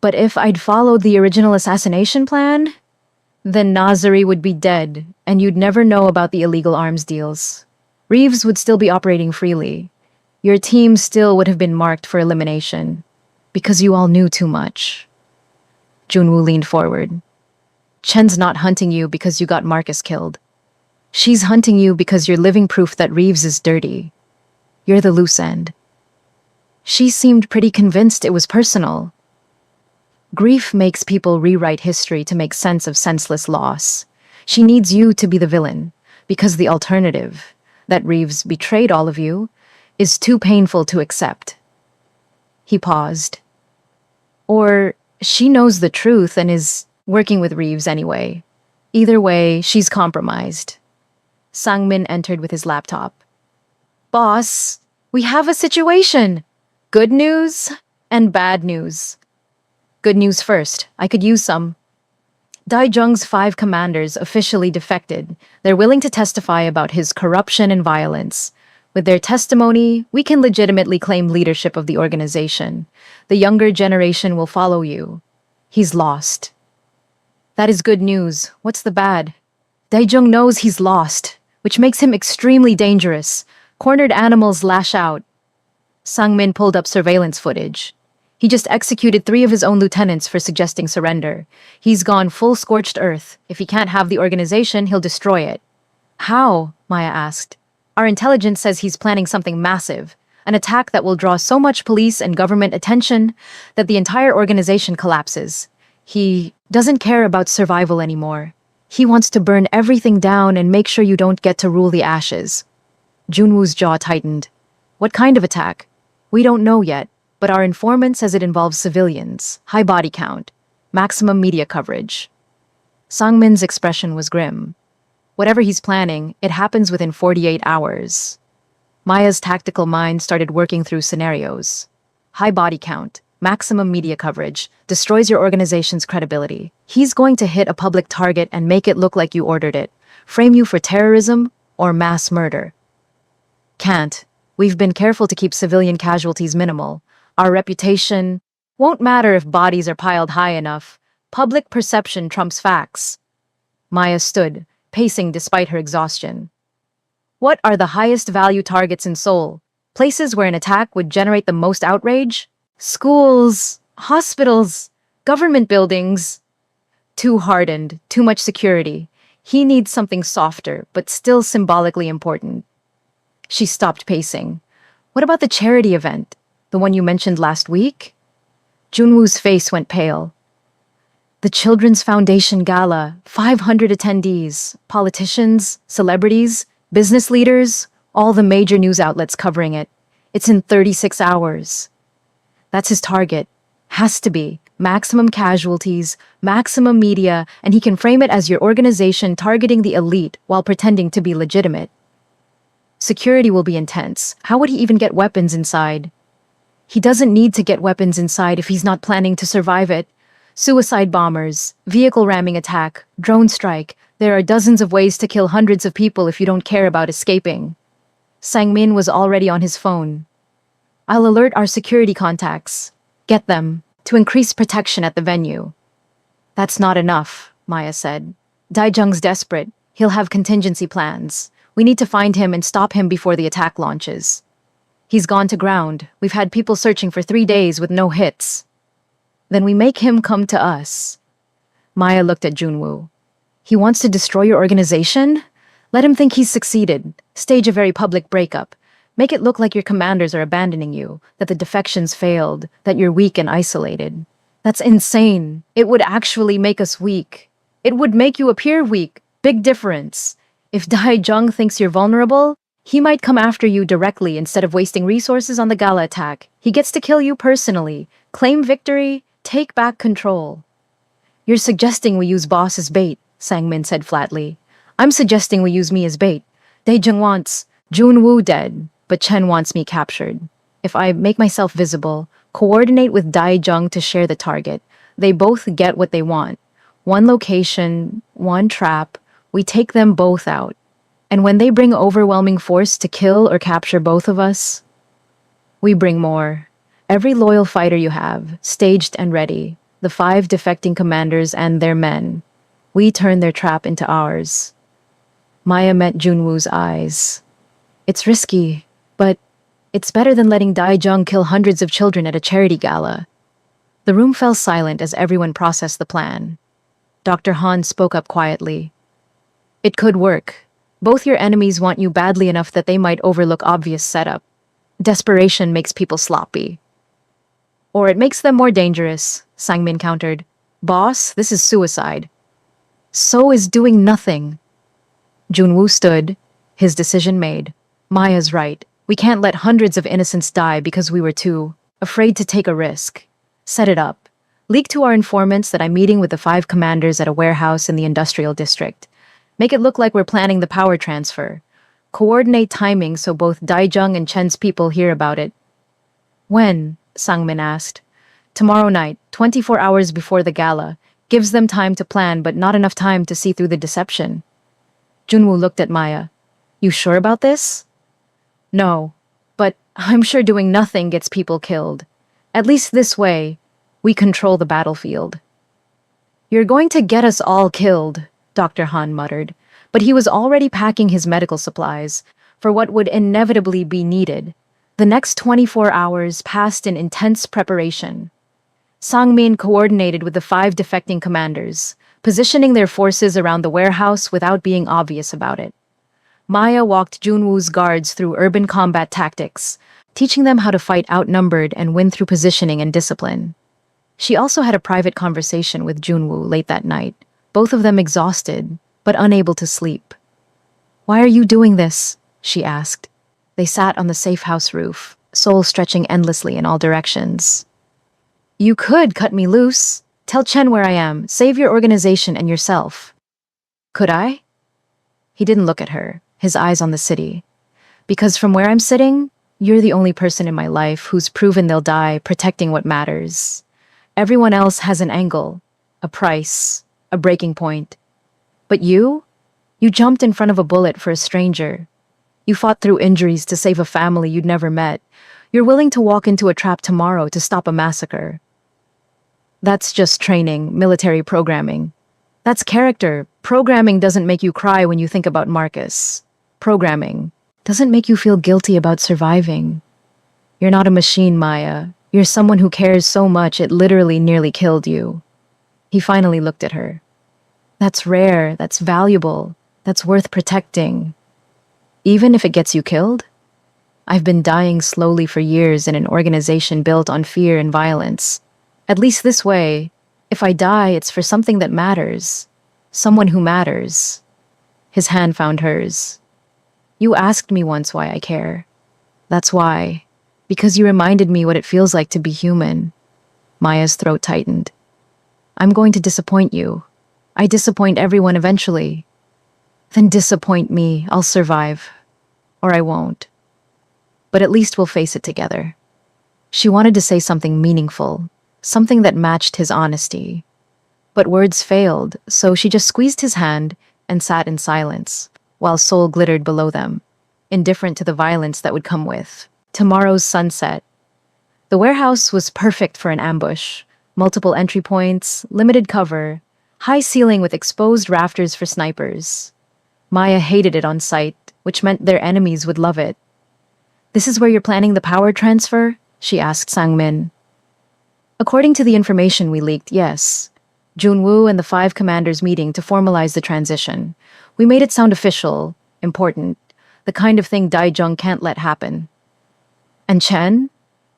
But if I'd followed the original assassination plan, then Nazari would be dead, and you'd never know about the illegal arms deals. Reeves would still be operating freely. Your team still would have been marked for elimination, because you all knew too much. Junwoo leaned forward. Chen's not hunting you because you got Marcus killed. She's hunting you because you're living proof that Reeves is dirty. You're the loose end. She seemed pretty convinced it was personal. Grief makes people rewrite history to make sense of senseless loss. She needs you to be the villain, because the alternative, that Reeves betrayed all of you, is too painful to accept. He paused. Or she knows the truth and is working with Reeves anyway. Either way, she's compromised. Sang-min entered with his laptop. Boss, we have a situation. Good news and bad news. Good news first. I could use some. Daijung's 5 commanders officially defected. They're willing to testify about his corruption and violence. With their testimony, we can legitimately claim leadership of the organization. The younger generation will follow you. He's lost. That is good news. What's the bad? Daijung knows he's lost, which makes him extremely dangerous. Cornered animals lash out. Sang-min pulled up surveillance footage. He just executed 3 of his own lieutenants for suggesting surrender. He's gone full scorched earth. If he can't have the organization, he'll destroy it. How? Maya asked. Our intelligence says he's planning something massive, an attack that will draw so much police and government attention that the entire organization collapses. He doesn't care about survival anymore. He wants to burn everything down and make sure you don't get to rule the ashes. Junwoo's jaw tightened. What kind of attack? We don't know yet. But our informant says it involves civilians, high body count, maximum media coverage. Sang-min's expression was grim. Whatever he's planning, it happens within 48 hours. Maya's tactical mind started working through scenarios. High body count, maximum media coverage, destroys your organization's credibility. He's going to hit a public target and make it look like you ordered it, frame you for terrorism or mass murder. Can't. We've been careful to keep civilian casualties minimal. Our reputation won't matter if bodies are piled high enough. Public perception trumps facts. Maya stood, pacing despite her exhaustion. What are the highest value targets in Seoul? Places where an attack would generate the most outrage? Schools, hospitals, government buildings. Too hardened, too much security. He needs something softer, but still symbolically important. She stopped pacing. What about the charity event? The one you mentioned last week? Junwoo's face went pale. The Children's Foundation Gala, 500 attendees, politicians, celebrities, business leaders, all the major news outlets covering it. It's in 36 hours. That's his target. Has to be. Maximum casualties, maximum media, and he can frame it as your organization targeting the elite while pretending to be legitimate. Security will be intense. How would he even get weapons inside? He doesn't need to get weapons inside if he's not planning to survive it. Suicide bombers, vehicle ramming attack, drone strike. There are dozens of ways to kill hundreds of people if you don't care about escaping. Sang-min was already on his phone. I'll alert our security contacts. Get them, to increase protection at the venue. That's not enough, Maya said. Daijung's desperate. He'll have contingency plans. We need to find him and stop him before the attack launches. He's gone to ground. We've had people searching for 3 days with no hits. Then we make him come to us. Maya looked at Junwoo. He wants to destroy your organization? Let him think he's succeeded. Stage a very public breakup. Make it look like your commanders are abandoning you, that the defections failed, that you're weak and isolated. That's insane. It would actually make us weak. It would make you appear weak. Big difference. If Daijung thinks you're vulnerable, he might come after you directly instead of wasting resources on the gala attack. He gets to kill you personally, claim victory, take back control. You're suggesting we use boss as bait, Sang-min said flatly. I'm suggesting we use me as bait. Daijung wants Junwoo dead, but Chen wants me captured. If I make myself visible, coordinate with Daijung to share the target, they both get what they want. One location, one trap. We take them both out. And when they bring overwhelming force to kill or capture both of us, we bring more. Every loyal fighter you have, staged and ready, the 5 defecting commanders and their men. We turn their trap into ours. Maya met Junwoo's eyes. It's risky, but it's better than letting Dai Jung kill hundreds of children at a charity gala. The room fell silent as everyone processed the plan. Dr. Han spoke up quietly. It could work. Both your enemies want you badly enough that they might overlook obvious setup. Desperation makes people sloppy. Or it makes them more dangerous, Sangmin countered. Boss, this is suicide. So is doing nothing. Junwoo stood, his decision made. Maya's right. We can't let hundreds of innocents die because we were too afraid to take a risk. Set it up. Leak to our informants that I'm meeting with the 5 commanders at a warehouse in the industrial district. Make it look like we're planning the power transfer. Coordinate timing so both Daijung and Chen's people hear about it. When? Sangmin asked. Tomorrow night, 24 hours before the gala. Gives them time to plan but not enough time to see through the deception. Junwoo looked at Maya. You sure about this? No, but I'm sure doing nothing gets people killed. At least this way, we control the battlefield. You're going to get us all killed, Dr. Han muttered, but he was already packing his medical supplies for what would inevitably be needed. The next 24 hours passed in intense preparation. Sangmin coordinated with the 5 defecting commanders, positioning their forces around the warehouse without being obvious about it. Maya walked Junwoo's guards through urban combat tactics, teaching them how to fight outnumbered and win through positioning and discipline. She also had a private conversation with Junwoo late that night, both of them exhausted, but unable to sleep. Why are you doing this? She asked. They sat on the safe house roof, Seoul stretching endlessly in all directions. You could cut me loose. Tell Chen where I am. Save your organization and yourself. Could I? He didn't look at her, his eyes on the city. Because from where I'm sitting, you're the only person in my life who's proven they'll die protecting what matters. Everyone else has an angle, a price, a breaking point. But you jumped in front of a bullet for a stranger. You fought through injuries to save a family you'd never met. You're willing to walk into a trap tomorrow to stop a massacre. That's just training, military programming. That's character. Programming doesn't make you cry when you think about Marcus. Programming doesn't make you feel guilty about surviving. You're not a machine, Maya. You're someone who cares so much it literally nearly killed you. He finally looked at her. That's rare, that's valuable, that's worth protecting. Even if it gets you killed? I've been dying slowly for years in an organization built on fear and violence. At least this way, if I die, it's for something that matters. Someone who matters. His hand found hers. You asked me once why I care. That's why. Because you reminded me what it feels like to be human. Maya's throat tightened. I'm going to disappoint you. I disappoint everyone eventually. Then disappoint me. I'll survive. Or I won't. But at least we'll face it together. She wanted to say something meaningful, something that matched his honesty. But words failed, so she just squeezed his hand and sat in silence, while Seoul glittered below them, indifferent to the violence that would come with tomorrow's sunset. The warehouse was perfect for an ambush. Multiple entry points, limited cover, high ceiling with exposed rafters for snipers. Maya hated it on sight, which meant their enemies would love it. This is where you're planning the power transfer? She asked Sangmin. According to the information we leaked, yes. Junwoo and the 5 commanders meeting to formalize the transition. We made it sound official, important, the kind of thing Daijung can't let happen. And Chen?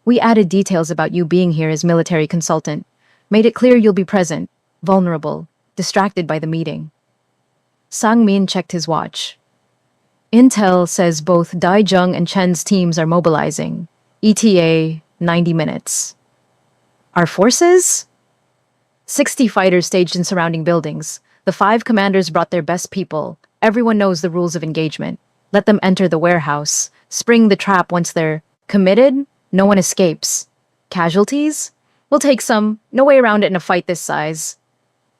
We added details about you being here as military consultant. Made it clear you'll be present, vulnerable, distracted by the meeting. Sangmin checked his watch. Intel says both Daijung and Chen's teams are mobilizing. ETA, 90 minutes. Our forces? 60 fighters staged in surrounding buildings. The 5 commanders brought their best people. Everyone knows the rules of engagement. Let them enter the warehouse. Spring the trap once they're committed. No one escapes. Casualties? We'll take some. No way around it in a fight this size.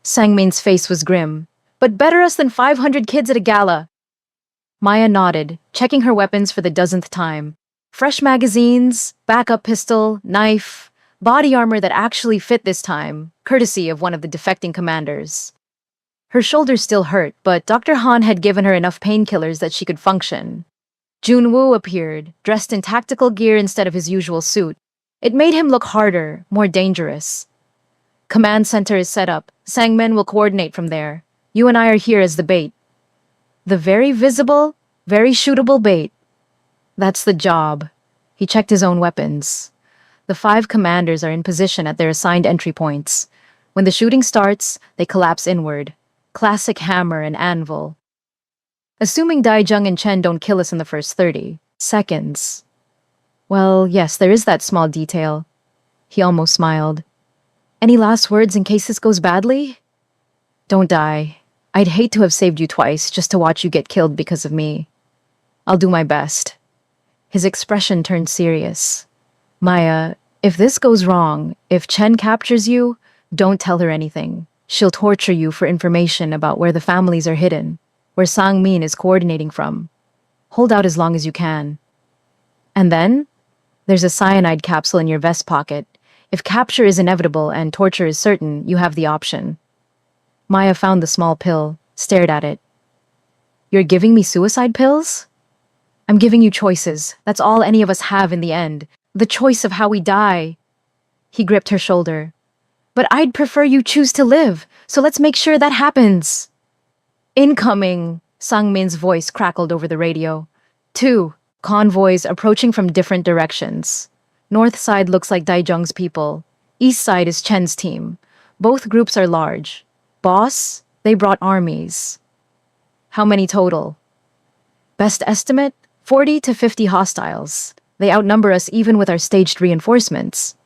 Sangmin's face was grim. But better us than 500 kids at a gala. Maya nodded, checking her weapons for the dozenth time. Fresh magazines, backup pistol, knife, body armor that actually fit this time, courtesy of one of the defecting commanders. Her shoulders still hurt, but Dr. Han had given her enough painkillers that she could function. Junwoo appeared, dressed in tactical gear instead of his usual suit. It made him look harder, more dangerous. Command center is set up. Sangmen will coordinate from there. You and I are here as the bait. The very visible, very shootable bait. That's the job. He checked his own weapons. The 5 commanders are in position at their assigned entry points. When the shooting starts, they collapse inward. Classic hammer and anvil. Assuming Daijung and Chen don't kill us in the first 30 seconds. Well, yes, there is that small detail. He almost smiled. Any last words in case this goes badly? Don't die. I'd hate to have saved you twice just to watch you get killed because of me. I'll do my best. His expression turned serious. Maya, if this goes wrong, if Chen captures you, don't tell her anything. She'll torture you for information about where the families are hidden, where Sang-min is coordinating from. Hold out as long as you can. And then, there's a cyanide capsule in your vest pocket. If capture is inevitable and torture is certain, you have the option. Maya found the small pill, stared at it. You're giving me suicide pills? I'm giving you choices. That's all any of us have in the end. The choice of how we die. He gripped her shoulder. But I'd prefer you choose to live, so let's make sure that happens. Incoming, Sang-min's voice crackled over the radio. 2 convoys approaching from different directions. North side looks like Daijung's people. East side is Chen's team. Both groups are large. Boss, they brought armies. How many total? Best estimate, 40 to 50 hostiles. They outnumber us even with our staged reinforcements.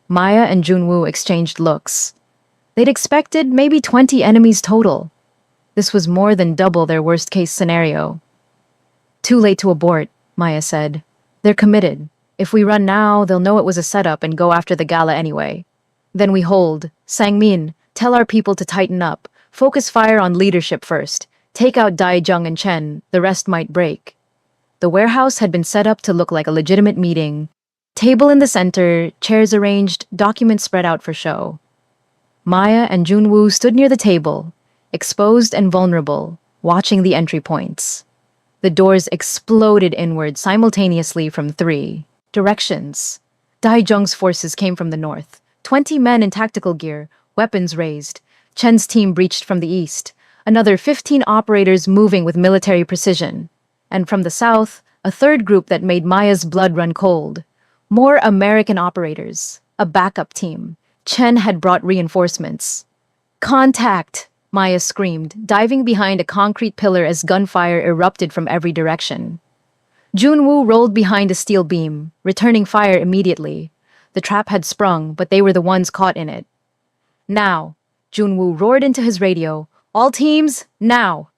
Maya and Junwoo exchanged looks. They'd expected maybe 20 enemies total. This was more than double their worst-case scenario. Too late to abort, Maya said. They're committed. If we run now, they'll know it was a setup and go after the gala anyway. Then we hold. Sang-min, tell our people to tighten up. Focus fire on leadership first. Take out Daijung and Chen. The rest might break. The warehouse had been set up to look like a legitimate meeting. Table in the center, chairs arranged, documents spread out for show. Maya and Junwoo stood near the table, exposed and vulnerable, watching the entry points. The doors exploded inward simultaneously from 3 directions. Daijung's forces came from the north. 20 men in tactical gear, weapons raised. Chen's team breached from the east. Another 15 operators moving with military precision. And from the south, a third group that made Maya's blood run cold. More American operators, a backup team. Chen had brought reinforcements. Contact! Maya screamed, diving behind a concrete pillar as gunfire erupted from every direction. Junwoo rolled behind a steel beam, returning fire immediately. The trap had sprung, but they were the ones caught in it. Now! Junwoo roared into his radio. All teams, now!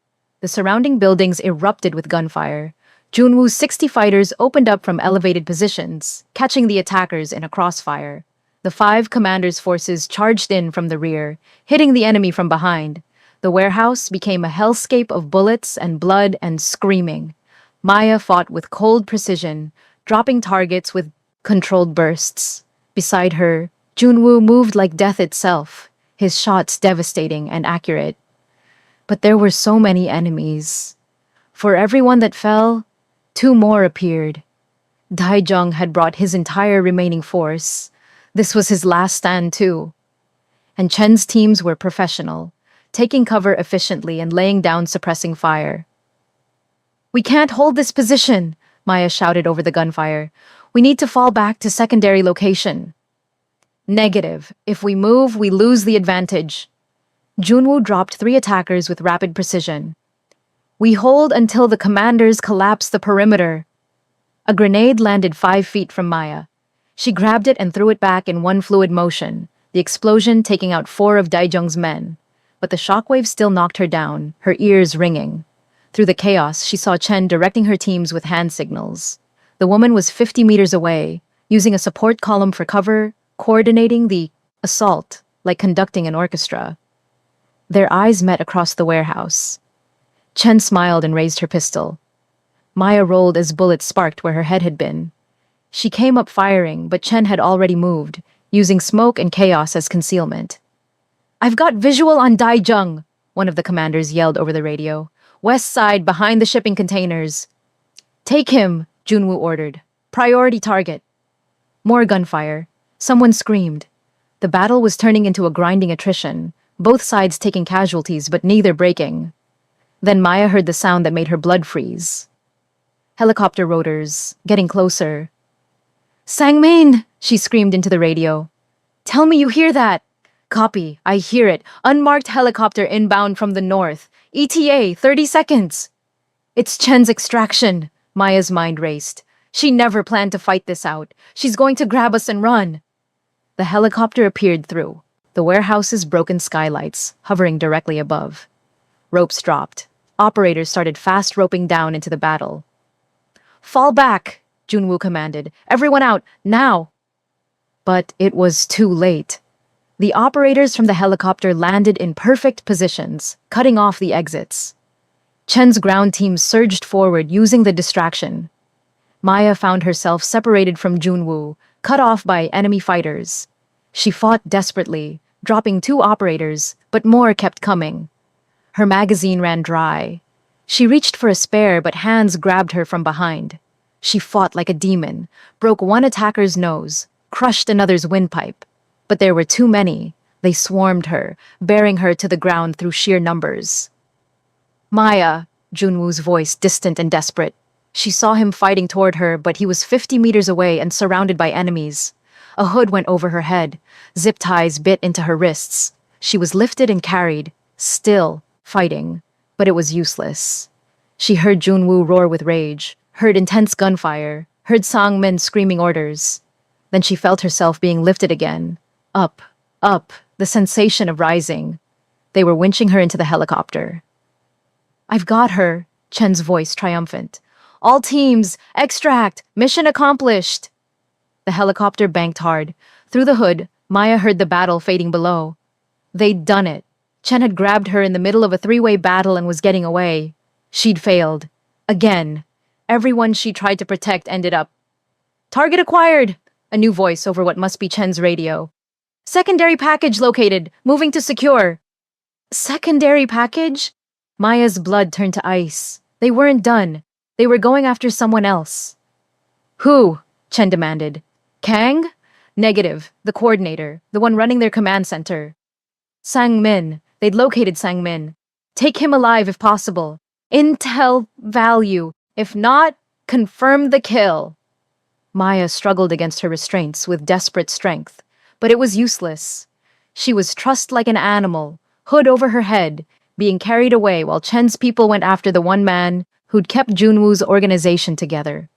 The surrounding buildings erupted with gunfire. Junwoo's 60 fighters opened up from elevated positions, catching the attackers in a crossfire. The 5 commanders' forces charged in from the rear, hitting the enemy from behind. The warehouse became a hellscape of bullets and blood and screaming. Maya fought with cold precision, dropping targets with controlled bursts. Beside her, Junwoo moved like death itself, his shots devastating and accurate. But there were so many enemies. For every one that fell, 2 more appeared. Daijung had brought his entire remaining force. This was his last stand, too. And Chen's teams were professional, taking cover efficiently and laying down suppressing fire. We can't hold this position, Maya shouted over the gunfire. We need to fall back to secondary location. Negative. If we move, we lose the advantage. Junwoo dropped 3 attackers with rapid precision. We hold until the commanders collapse the perimeter. A grenade landed 5 feet from Maya. She grabbed it and threw it back in one fluid motion, the explosion taking out 4 of Daijung's men. But the shockwave still knocked her down, her ears ringing. Through the chaos, she saw Chen directing her teams with hand signals. The woman was 50 meters away, using a support column for cover, coordinating the assault like conducting an orchestra. Their eyes met across the warehouse. Chen smiled and raised her pistol. Maya rolled as bullets sparked where her head had been. She came up firing, but Chen had already moved, using smoke and chaos as concealment. "I've got visual on Daijung," one of the commanders yelled over the radio. "West side, behind the shipping containers." "Take him," Junwoo ordered. "Priority target." More gunfire. Someone screamed. The battle was turning into a grinding attrition, both sides taking casualties but neither breaking. Then Maya heard the sound that made her blood freeze. Helicopter rotors, getting closer. "Sangmin!" she screamed into the radio. "Tell me you hear that!" "Copy, I hear it. Unmarked helicopter inbound from the north. ETA, 30 seconds." "It's Chen's extraction," Maya's mind raced. "She never planned to fight this out. She's going to grab us and run." The helicopter appeared through the warehouse's broken skylights, hovering directly above. Ropes dropped. Operators started fast roping down into the battle. "Fall back," Junwoo commanded. "Everyone out, now!" But it was too late. The operators from the helicopter landed in perfect positions, cutting off the exits. Chen's ground team surged forward using the distraction. Maya found herself separated from Junwoo, cut off by enemy fighters. She fought desperately, dropping 2 operators, but more kept coming. Her magazine ran dry. She reached for a spare, but hands grabbed her from behind. She fought like a demon, broke one attacker's nose, crushed another's windpipe. But there were too many. They swarmed her, bearing her to the ground through sheer numbers. "Maya," Junwoo's voice distant and desperate. She saw him fighting toward her, but he was 50 meters away and surrounded by enemies. A hood went over her head. Zip ties bit into her wrists. She was lifted and carried, still fighting, but it was useless. She heard Junwoo roar with rage, heard intense gunfire, heard Sangmin screaming orders. Then she felt herself being lifted again. Up, up, the sensation of rising. They were winching her into the helicopter. "I've got her," Chen's voice triumphant. "All teams, extract, mission accomplished." The helicopter banked hard. Through the hood, Maya heard the battle fading below. They'd done it. Chen had grabbed her in the middle of a 3-way battle and was getting away. She'd failed. Again. Everyone she tried to protect ended up. "Target acquired!" A new voice over what must be Chen's radio. "Secondary package located. Moving to secure." Secondary package? Maya's blood turned to ice. They weren't done. They were going after someone else. "Who?" Chen demanded. "Kang?" "Negative. The coordinator. The one running their command center." "Sangmin. They'd located Sangmin. Take him alive if possible. Intel value. If not, confirm the kill." Maya struggled against her restraints with desperate strength, but it was useless. She was trussed like an animal, hood over her head, being carried away while Chen's people went after the one man who'd kept Junwoo's organization together.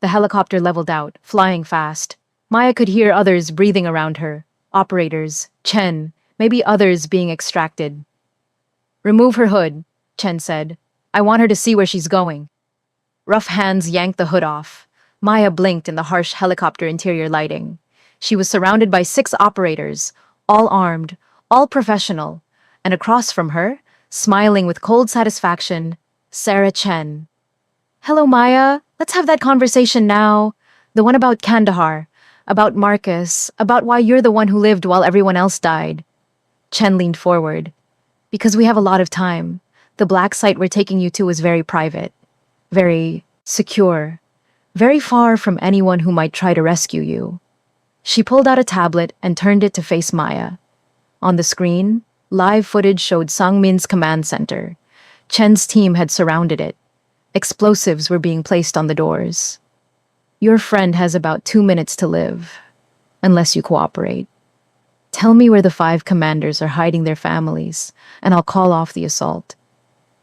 The helicopter leveled out, flying fast. Maya could hear others breathing around her. Operators, Chen, maybe others being extracted. "Remove her hood," Chen said. "I want her to see where she's going." Rough hands yanked the hood off. Maya blinked in the harsh helicopter interior lighting. She was surrounded by 6 operators, all armed, all professional, and across from her, smiling with cold satisfaction, Sarah Chen. "Hello, Maya. Let's have that conversation now. The one about Kandahar, about Marcus, about why you're the one who lived while everyone else died." Chen leaned forward. "Because we have a lot of time. The black site we're taking you to is very private, very secure, very far from anyone who might try to rescue you." She pulled out a tablet and turned it to face Maya. On the screen, live footage showed Sangmin's command center. Chen's team had surrounded it. Explosives were being placed on the doors. "Your friend has about 2 minutes to live, unless you cooperate. Tell me where the 5 commanders are hiding their families, and I'll call off the assault.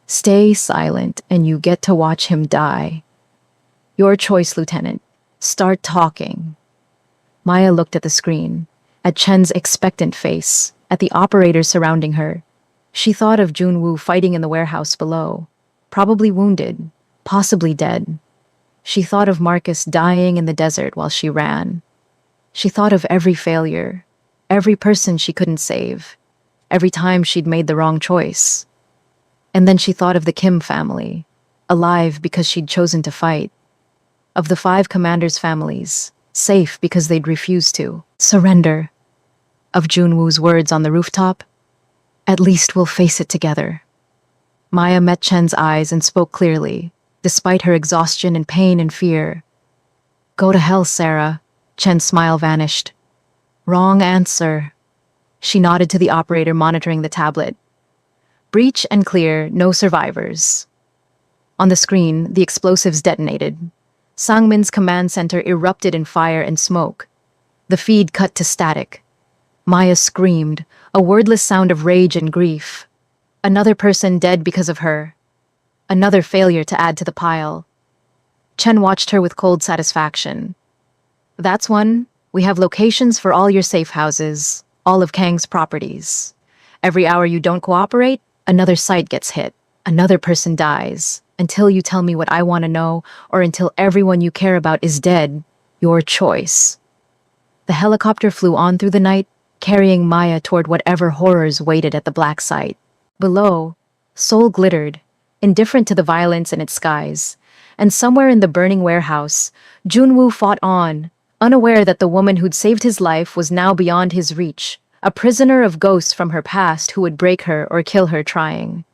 Stay silent, and you get to watch him die. Your choice, Lieutenant. Start talking." Maya looked at the screen, at Chen's expectant face, at the operators surrounding her. She thought of Junwoo fighting in the warehouse below, probably wounded, possibly dead. She thought of Marcus dying in the desert while she ran. She thought of every failure, every person she couldn't save. every time she'd made the wrong choice. And then she thought of the Kim family, alive because she'd chosen to fight. Of the 5 commanders' families, safe because they'd refused to surrender. Of Junwoo's words on the rooftop, at least we'll face it together. Maya met Chen's eyes and spoke clearly, despite her exhaustion and pain and fear. Go to hell, Sarah. Chen's smile vanished. Wrong answer. She nodded to the operator monitoring the tablet. Breach and clear, no survivors. On the screen, the explosives detonated. Sangmin's command center erupted in fire and smoke. The feed cut to static. Maya screamed, a wordless sound of rage and grief. Another person dead because of her. Another failure to add to the pile. Chen watched her with cold satisfaction. That's one. We have locations for all your safe houses, all of Kang's properties. Every hour you don't cooperate, another site gets hit. Another person dies. Until you tell me what I want to know, or until everyone you care about is dead, your choice. The helicopter flew on through the night, carrying Maya toward whatever horrors waited at the black site. Below, Seoul glittered, indifferent to the violence in its skies. And somewhere in the burning warehouse, Junwoo fought on, unaware that the woman who'd saved his life was now beyond his reach, a prisoner of ghosts from her past who would break her or kill her trying.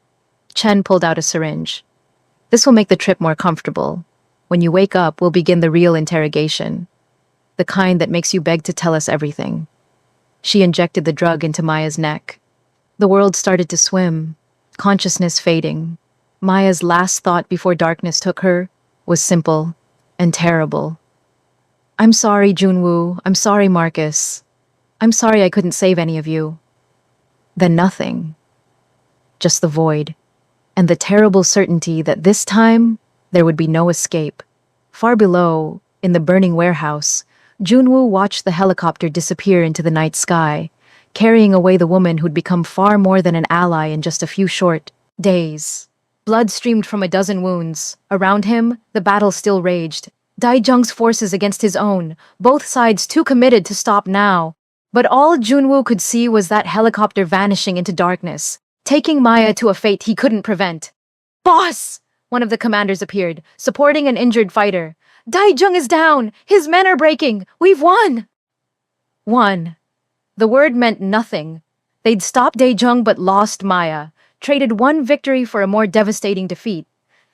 Chen pulled out a syringe. This will make the trip more comfortable. When you wake up, we'll begin the real interrogation. The kind that makes you beg to tell us everything. She injected the drug into Maya's neck. The world started to swim, consciousness fading. Maya's last thought before darkness took her was simple and terrible. I'm sorry, Junwoo. I'm sorry, Marcus. I'm sorry I couldn't save any of you. Then nothing. Just the void. And the terrible certainty that this time there would be no escape. Far below, in the burning warehouse, Junwoo watched the helicopter disappear into the night sky, carrying away the woman who'd become far more than an ally in just a few short days. Blood streamed from a dozen wounds. Around him, the battle still raged. Daijung's forces against his own, both sides too committed to stop now. But all Junwoo could see was that helicopter vanishing into darkness, taking Maya to a fate he couldn't prevent. Boss! One of the commanders appeared, supporting an injured fighter. Daijung is down! His men are breaking! We've won! Won. The word meant nothing. They'd stopped Daijung but lost Maya, traded one victory for a more devastating defeat.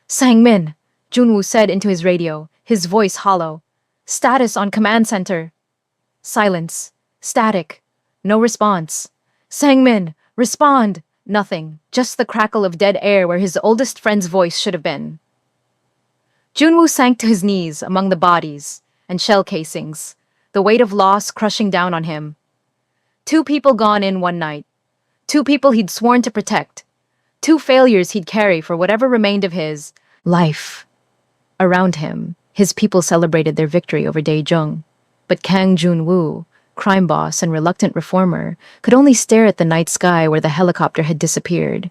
Sangmin, Junwoo said into his radio, his voice hollow. Status on command center. Silence. Static. No response. Sangmin, respond. Nothing. Just the crackle of dead air where his oldest friend's voice should have been. Junwoo sank to his knees among the bodies and shell casings, the weight of loss crushing down on him. 2 people gone in one night. 2 people he'd sworn to protect. 2 failures he'd carry for whatever remained of his life. Around him, his people celebrated their victory over Daejung. But Kang Junwoo, crime boss and reluctant reformer, could only stare at the night sky where the helicopter had disappeared.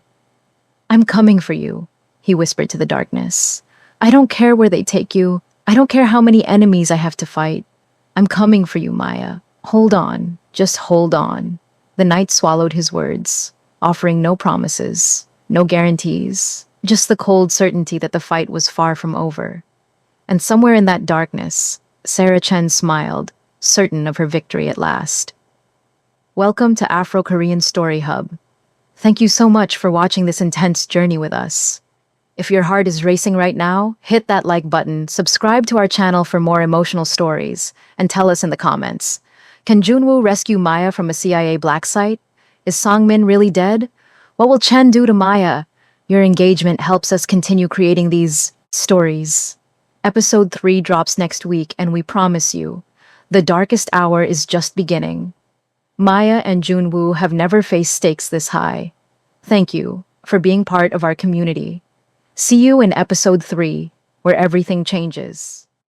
I'm coming for you, he whispered to the darkness. I don't care where they take you. I don't care how many enemies I have to fight. I'm coming for you, Maya. Hold on. Just hold on. The night swallowed his words, offering no promises, no guarantees, just the cold certainty that the fight was far from over. And somewhere in that darkness, Sarah Chen smiled, certain of her victory at last. Welcome to Afro-Korean Story Hub. Thank you so much for watching this intense journey with us. If your heart is racing right now, hit that like button, subscribe to our channel for more emotional stories, and tell us in the comments. Can Junwoo rescue Maya from a CIA black site? Is Sangmin really dead? What will Chen do to Maya? Your engagement helps us continue creating these stories. Episode 3 drops next week, and we promise you, the darkest hour is just beginning. Maya and Junwoo have never faced stakes this high. Thank you for being part of our community. See you in episode 3, where everything changes.